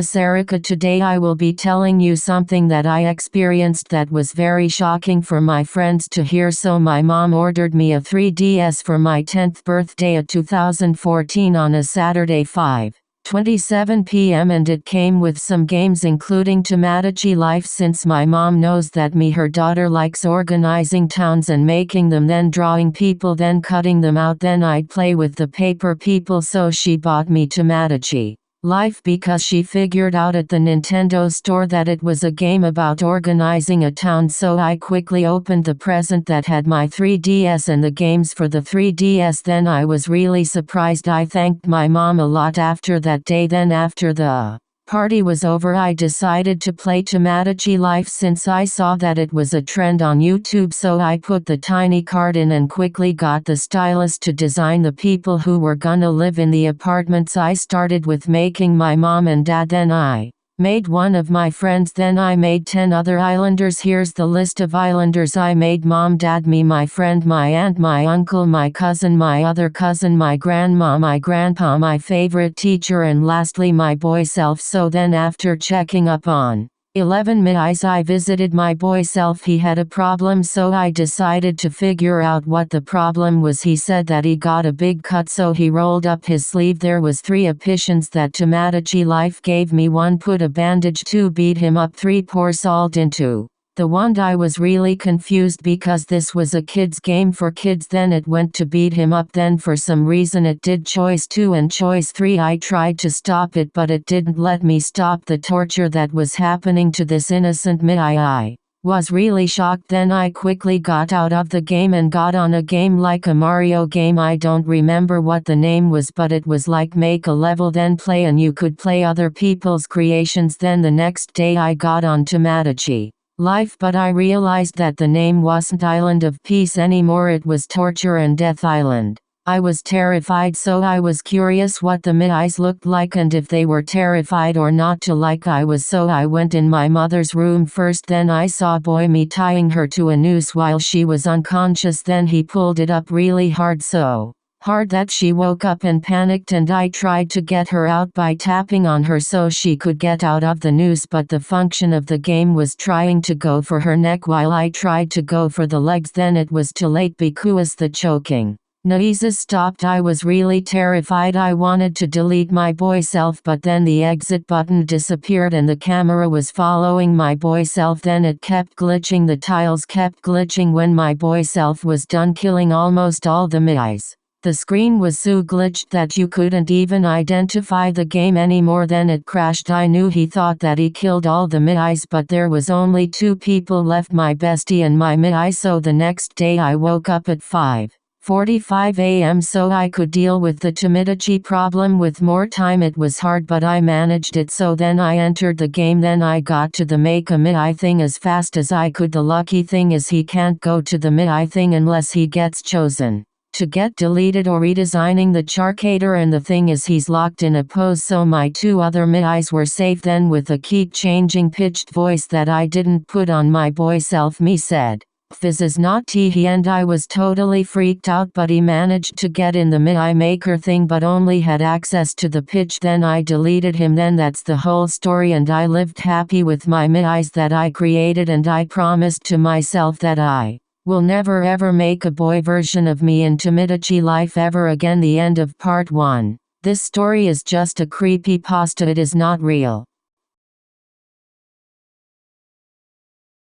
Sarika. Today I will be telling you something that I experienced that was very shocking for my friends to hear. So my mom ordered me a 3DS for my 10th birthday of 2014 on a Saturday 5:27 p.m. and it came with some games including Tomodachi Life. Since my mom knows that her daughter likes organizing towns and making them, then drawing people, then cutting them out, then I'd play with the paper people, so she bought me Tomodachi Life because she figured out at the Nintendo store that it was a game about organizing a town. So I quickly opened the present that had my 3DS and the games for the 3DS. Then I was really surprised. I thanked my mom a lot after that day. Then after the party was over, I decided to play Tomodachi Life since I saw that it was a trend on YouTube. So I put the tiny card in and quickly got the stylist to design the people who were gonna live in the apartments. I started with making my mom and dad, then I made one of my friends, then I made 10 other islanders. Here's the list of islanders I made: mom, dad, me, my friend, my aunt, my uncle, my cousin, my other cousin, my grandma, my grandpa, my favorite teacher, and lastly my boy self. So then after checking up on 11 midis, I visited my boy self. He had a problem, so I decided to figure out what the problem was. He said that he got a big cut, so he rolled up his sleeve. There was 3 options that Tomodachi Life gave me: 1 put a bandage, 2 beat him up, 3 pour salt into the wound. I was really confused because this was a kids game for kids. Then it went to beat him up, then for some reason it did choice 2 and choice 3. I tried to stop it, but it didn't let me stop the torture that was happening to this innocent midi. I was really shocked. Then I quickly got out of the game and got on a game like a Mario game. I don't remember what the name was, but it was like make a level then play, and you could play other people's creations. Then the next day I got on Tomodachi Life, but I realized that the name wasn't Island of Peace anymore, it was Torture and Death Island. I was terrified, so I was curious what the midis looked like and if they were terrified or not to like I was. So I went in my mother's room first, then I saw boy me tying her to a noose while she was unconscious. Then he pulled it up really hard, so hard that she woke up and panicked, and I tried to get her out by tapping on her so she could get out of the noose, but the function of the game was trying to go for her neck while I tried to go for the legs. Then it was too late because the choking noises stopped. I was really terrified. I wanted to delete my boy self, but then the exit button disappeared and the camera was following my boy self. Then it kept glitching, the tiles kept glitching. When my boy self was done killing almost all the midis, the screen was so glitched that you couldn't even identify the game anymore. Then it crashed. I knew he thought that he killed all the midis, but there was only 2 people left, my bestie and my midi. So the next day I woke up at 5:45 a.m. so I could deal with the Tomodachi problem with more time. It was hard, but I managed it. So then I entered the game, then I got to the make a midi thing as fast as I could. The lucky thing is he can't go to the midi thing unless he gets chosen to get deleted or redesigning the charcator, and the thing is he's locked in a pose, so my 2 other midis were safe. Then with a keep changing pitched voice that I didn't put on my boy self, me said, "Fizz is not he," and I was totally freaked out, but he managed to get in the midi maker thing but only had access to the pitch. Then I deleted him. Then that's the whole story, and I lived happy with my midis that I created, and I promised to myself that I will never ever make a boy version of me in Tomodachi Life ever again. The end of part 1. This story is just a creepypasta, it is not real.